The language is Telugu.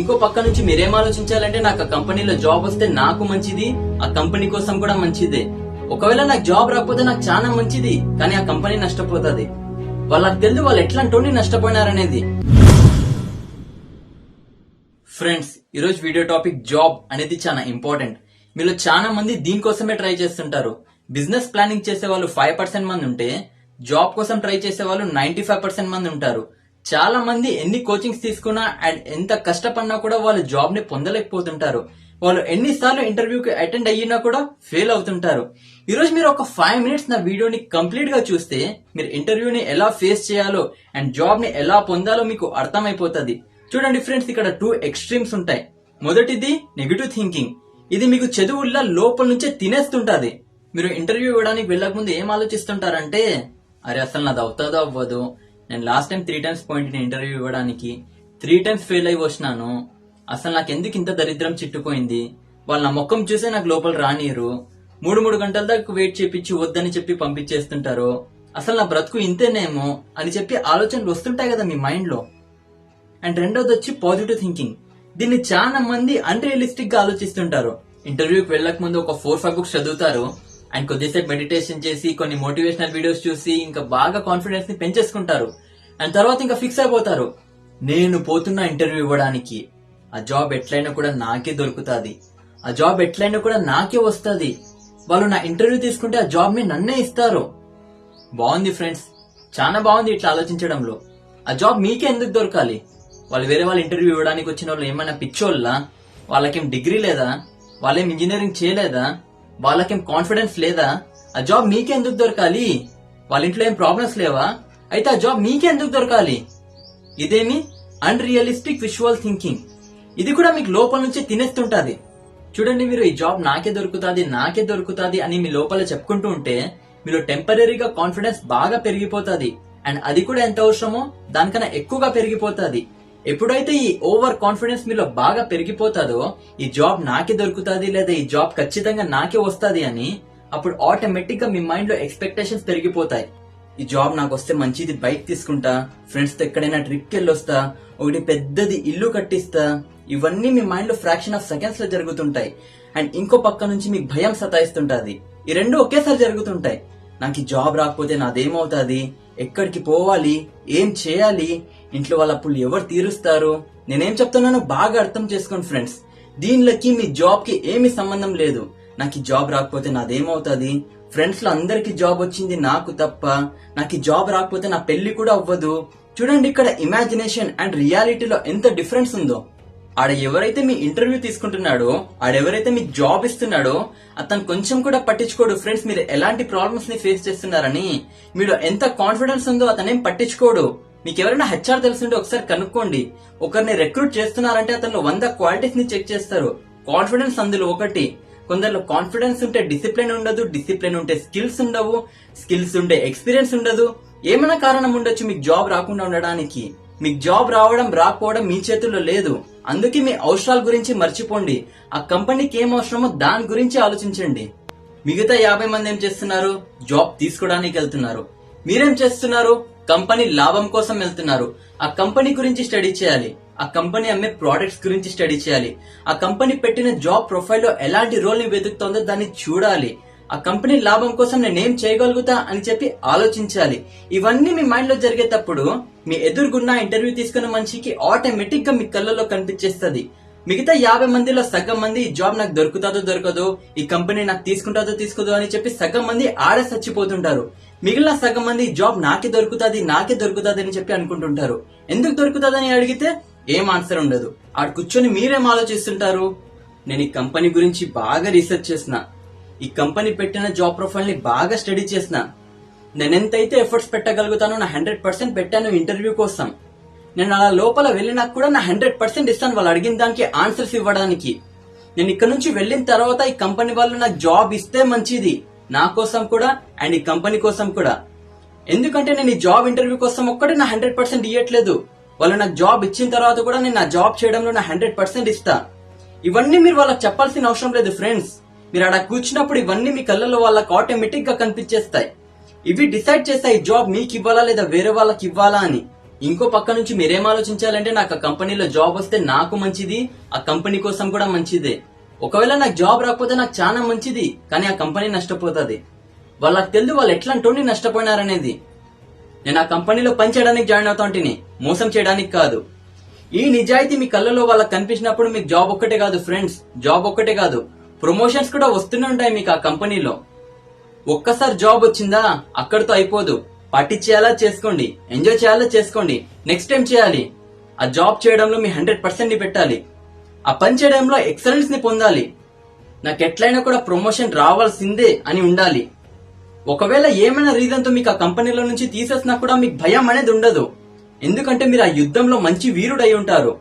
ఇంకో పక్క నుంచి మీరేం ఆలోచించాలంటే నాకు ఆ కంపెనీలో జాబ్ వస్తే నాకు మంచిది, ఆ కంపెనీ కోసం కూడా మంచిదే. ఒకవేళ నాకు జాబ్ రాకపోతే నాకు చాలా మంచిది, కానీ ఆ కంపెనీ నష్టపోతుంది. వాళ్ళకి తెలియదు వాళ్ళు ఎట్లాంటి నష్టపోయినారనేది. ఫ్రెండ్స్, ఈరోజు వీడియో టాపిక్ జాబ్ అనేది చాలా ఇంపార్టెంట్. మీలో చాలా మంది దీనికోసమే ట్రై చేస్తుంటారు. బిజినెస్ ప్లానింగ్ చేసే వాళ్ళు 5% మంది ఉంటే జాబ్ కోసం ట్రై చేసే వాళ్ళు 95% మంది ఉంటారు. చాలా మంది ఎన్ని కోచింగ్స్ తీసుకున్నా అండ్ ఎంత కష్టపడినా కూడా వాళ్ళు జాబ్ ని పొందలేకపోతుంటారు. వాళ్ళు ఎన్నిసార్లు ఇంటర్వ్యూకి అటెండ్ అయ్యినా కూడా ఫెయిల్ అవుతుంటారు. ఈరోజు మీరు ఒక 5 minutes నా వీడియోని కంప్లీట్ గా చూస్తే మీరు ఇంటర్వ్యూని ఎలా ఫేస్ చేయాలో అండ్ జాబ్ ని ఎలా పొందాలో మీకు అర్థమైపోతుంది. చూడండి ఫ్రెండ్స్, ఇక్కడ 2 ఎక్స్ట్రీమ్స్ ఉంటాయి. మొదటిది నెగటివ్ థింకింగ్. ఇది మీకు చదువుల్లో లోపల నుంచే తినేస్తుంటది. మీరు ఇంటర్వ్యూ ఇవ్వడానికి వెళ్ళక ముందు ఏం ఆలోచిస్తుంటారంటే, అరే అసలు నాది అవుతుందో అవ్వదు, నేను లాస్ట్ టైం 3 times పోయింటిని ఇంటర్వ్యూ ఇవ్వడానికి, 3 times ఫెయిల్ అయి వచ్చినాను, అసలు నాకు ఎందుకు ఇంత దరిద్రం చిట్టుపోయింది, వాళ్ళ నా ముఖం చూసే నాకు లోపల రానియరు, 3 గంటల దాకా వెయిట్ చేపించి వద్దని చెప్పి పంపించేస్తుంటారు, అసలు నా బ్రతుకు ఇంతేనేమో అని చెప్పి ఆలోచనలు వస్తుంటాయి కదా మీ మైండ్ లో. అండ్ రెండోది వచ్చి పాజిటివ్ థింకింగ్. దీన్ని చాలా మంది అన్రియలిస్టిక్ గా ఆలోచిస్తుంటారు. ఇంటర్వ్యూకి వెళ్ళక ముందు ఒక 4-5 books చదువుతారు అండ్ కొద్దిసేపు మెడిటేషన్ చేసి కొన్ని మోటివేషనల్ వీడియోస్ చూసి ఇంకా బాగా కాన్ఫిడెన్స్ ని పెంచేసుకుంటారు. అండ్ తర్వాత ఇంకా ఫిక్స్ అయిపోతారు, నేను పోతున్నా ఇంటర్వ్యూ ఇవ్వడానికి, ఆ జాబ్ ఎట్లయినా కూడా నాకే దొరుకుతుంది, ఆ జాబ్ ఎట్లయినా కూడా నాకే వస్తుంది, వాళ్ళు నా ఇంటర్వ్యూ తీసుకుంటే ఆ జాబ్ ని నన్నే ఇస్తారు. బాగుంది ఫ్రెండ్స్, చాలా బాగుంది ఇట్లా ఆలోచించడంలో. ఆ జాబ్ మీకే ఎందుకు దొరకాలి? వాళ్ళు వేరే వాళ్ళ ఇంటర్వ్యూ ఇవ్వడానికి వచ్చిన వాళ్ళు ఏమైనా పిచ్చోళ్ళా? వాళ్ళకేం డిగ్రీ లేదా? వాళ్ళేం ఇంజనీరింగ్ చేయలేదా? వాళ్ళకేం కాన్ఫిడెన్స్ లేదా? ఆ జాబ్ మీకే ఎందుకు దొరకాలి? వాళ్ళ ఇంట్లో ఏం ప్రాబ్లమ్స్ లేవా? అయితే ఆ జాబ్ మీకే ఎందుకు దొరకాలి? ఇదేమి అన్రియలిస్టిక్ విజువల్ థింకింగ్. ఇది కూడా మీకు లోపల నుంచి తినేస్తుంటది. చూడండి, మీరు ఈ జాబ్ నాకే దొరుకుతాది అని మీ లోపల చెప్పుకుంటూ ఉంటే మీలో టెంపరీగా కాన్ఫిడెన్స్ బాగా పెరిగిపోతుంది. అండ్ అది కూడా ఎంత అవసరమో దానికన్నా ఎక్కువగా పెరిగిపోతుంది. ఎప్పుడైతే ఈ ఓవర్ కాన్ఫిడెన్స్ మీలో బాగా పెరిగిపోతుందో, ఈ జాబ్ నాకే దొరుకుతుంది లేదా ఈ జాబ్ ఖచ్చితంగా నాకే వస్తుంది అని, అప్పుడు ఆటోమేటిక్ గా మీ మైండ్ లో ఎక్స్పెక్టేషన్స్ పెరిగిపోతాయి. ఈ జాబ్ నాకు వస్తే మంచిది బైక్ తీసుకుంటా, ఫ్రెండ్స్ తో ఎక్కడైనా ట్రిప్ కి వెళ్ళొస్తా, ఒకటి పెద్దది ఇల్లు కట్టిస్తా, ఇవన్నీ మీ మైండ్ లో ఫ్రాక్షన్ ఆఫ్ సెకండ్స్ లో జరుగుతుంటాయి. అండ్ ఇంకో పక్క నుంచి మీకు భయం సతాయిస్తుంటది. ఈ రెండు ఒకేసారి జరుగుతుంటాయి. నాకు ఈ జాబ్ రాకపోతే నాదేమవుతుంది, ఎక్కడికి పోవాలి, ఏం చేయాలి, ఇంట్లో వాళ్ళ అప్పులు ఎవరు తీరుస్తారు? నేనేం చెప్తున్నానో బాగా అర్థం చేసుకోండి ఫ్రెండ్స్. దీనిలోకి మీ జాబ్ కి ఏమి సంబంధం లేదు. నాకు ఈ జాబ్ రాకపోతే నాదేమవుతుంది, ఫ్రెండ్స్ లో అందరికి జాబ్ వచ్చింది నాకు తప్ప, నాకు ఈ జాబ్ రాకపోతే నా పెళ్లి కూడా అవ్వదు. చూడండి, ఇక్కడ ఇమాజినేషన్ అండ్ రియాలిటీలో ఎంత డిఫరెన్స్ ఉందో. ఆడ ఎవరైతే మీ ఇంటర్వ్యూ తీసుకుంటున్నాడో, ఆడెవరైతే మీకు జాబ్ ఇస్తున్నాడో, అతను కొంచెం కూడా పట్టించుకోడు ఫ్రెండ్స్ మీరు ఎలాంటి ప్రాబ్లమ్స్ ని ఫేస్ చేస్తున్నారని. మీలో ఎంత కాన్ఫిడెన్స్ ఉందో అతనేం పట్టించుకోడు. మీకు ఎవరైనా హెచ్ఆర్ తెలుసుంటే ఒకసారి కనుక్కోండి. ఒకరిని రిక్రూట్ చేస్తున్నారంటే అతను 100 క్వాలిటీస్ ని చెక్ చేస్తారు. కాన్ఫిడెన్స్ అందులో ఒకటి. కొందరిలో కాన్ఫిడెన్స్ ఉంటే డిసిప్లిన్ ఉండదు, డిసిప్లిన్ ఉంటే స్కిల్స్ ఉండవు, స్కిల్స్ ఉంటే ఎక్స్పీరియన్స్ ఉండదు. ఏమైనా కారణం ఉండొచ్చు మీకు జాబ్ రాకుండా ఉండడానికి. మీకు జాబ్ రావడం రాకపోవడం మీ చేతుల్లో లేదు. అందుకే మీ అవసరాల గురించి మర్చిపోండి. ఆ కంపెనీకి ఏం అవసరమో దాని గురించి ఆలోచించండి. మిగతా 50 మంది ఏం చేస్తున్నారు? జాబ్ తీసుకోవడానికి వెళ్తున్నారు. మీరేం చేస్తున్నారు? కంపెనీ లాభం కోసం వెళ్తున్నారు. ఆ కంపెనీ గురించి స్టడీ చేయాలి, ఆ కంపెనీ అమ్మే ప్రొడక్ట్స్ గురించి స్టడీ చేయాలి, ఆ కంపెనీ పెట్టిన జాబ్ ప్రొఫైల్లో ఎలాంటి రోల్ ని వెతుకుతోందో దాన్ని చూడాలి, ఆ కంపెనీ లాభం కోసం నేనేం చేయగలుగుతా అని చెప్పి ఆలోచించాలి. ఇవన్నీ మీ మైండ్ లో జరిగేటప్పుడు మీ ఎదురుగున్న ఇంటర్వ్యూ తీసుకున్న మనిషికి ఆటోమేటిక్ గా మీ కళ్ళలో కనిపించేస్తుంది. మిగతా 50 మందిలో సగం మంది ఈ జాబ్ నాకు దొరుకుతాదో దొరకదో, ఈ కంపెనీ నాకు తీసుకుంటాదో తీసుకోదో అని చెప్పి సగం మంది ఆడే చచ్చిపోతుంటారు. మిగిలిన సగం మంది ఈ జాబ్ నాకే దొరుకుతుంది అని చెప్పి అనుకుంటుంటారు. ఎందుకు దొరుకుతుందని అడిగితే ఏం ఆన్సర్ ఉండదు. ఆడ కూర్చొని మీరేం ఆలోచిస్తుంటారు? నేను ఈ కంపెనీ గురించి బాగా రీసెర్చ్ చేసిన, ఈ కంపెనీ పెట్టిన జాబ్ ప్రొఫైల్ ని బాగా స్టడీ చేసిన, నేనెంతైతే ఎఫర్ట్స్ పెట్టగలుగుతానో నా 100% పెట్టాను ఇంటర్వ్యూ కోసం. నేను అలా లోపల వెళ్ళినా కూడా నా 100% ఇస్తాను వాళ్ళు అడిగిన దానికి ఆన్సర్స్ ఇవ్వడానికి. నేను ఇక్కడ నుంచి వెళ్ళిన తర్వాత ఈ కంపెనీ వాళ్ళు నాకు జాబ్ ఇస్తే మంచిది, నా కోసం కూడా అండ్ ఈ కంపెనీ కోసం కూడా. ఎందుకంటే నేను ఈ జాబ్ ఇంటర్వ్యూ కోసం ఒక్కటే నా 100% ఇవ్వట్లేదు. వాళ్ళు నాకు జాబ్ ఇచ్చిన తర్వాత కూడా నేను నా జాబ్ చేయడంలో నా 100% ఇస్తా. ఇవన్నీ మీరు వాళ్ళకి చెప్పాల్సిన అవసరం లేదు ఫ్రెండ్స్. మీరు అక్కడ కూర్చున్నప్పుడు ఇవన్నీ మీ కళ్ళలో వాళ్ళకి ఆటోమేటిక్ గా కనిపించేస్తాయి. ఇవి డిసైడ్ చేస్తాయి ఈ జాబ్ మీకు ఇవ్వాలా లేదా వేరే వాళ్ళకి ఇవ్వాలా అని. ఇంకో పక్క నుంచి మీరేం ఆలోచించాలంటే నాకు ఆ కంపెనీలో జాబ్ వస్తే నాకు మంచిది, ఆ కంపెనీ కోసం కూడా మంచిదే. ఒకవేళ నాకు జాబ్ రాకపోతే నాకు చాలా మంచిది, కానీ ఆ కంపెనీ నష్టపోతుంది. వాళ్ళకి తెలియదు వాళ్ళు ఎట్లాంటి నష్టపోయినారనేది. నేను ఆ కంపెనీలో పని చేయడానికి జాయిన్ అవుతా ఉంటేనే, మోసం చేయడానికి కాదు. ఈ నిజాయితీ మీ కళ్ళలో వాళ్ళకి కనిపించినప్పుడు మీకు జాబ్ ఒక్కటే కాదు ఫ్రెండ్స్, జాబ్ ఒక్కటే కాదు, ప్రమోషన్స్ కూడా వస్తూనే ఉంటాయి మీకు ఆ కంపెనీలో. ఒక్కసారి జాబ్ వచ్చిందా అక్కడితో అయిపోదు. పార్టీ చేయాలా చేసుకోండి, ఎంజాయ్ చేయాలా చేసుకోండి, నెక్స్ట్ టైం చేయాలి. ఆ జాబ్ చేయడంలో మీ 100% ని పెట్టాలి. ఆ పని చేయడంలో ఎక్సలెన్స్ ని పొందాలి. నాకు ఎట్లయినా కూడా ప్రమోషన్ రావాల్సిందే అని ఉండాలి. ఒకవేళ ఏమైనా రీజన్ తో మీకు ఆ కంపెనీలో నుంచి తీసేసినా కూడా మీకు భయం అనేది ఉండదు. ఎందుకంటే మీరు ఆ యుద్ధంలో మంచి వీరుడై ఉంటారు.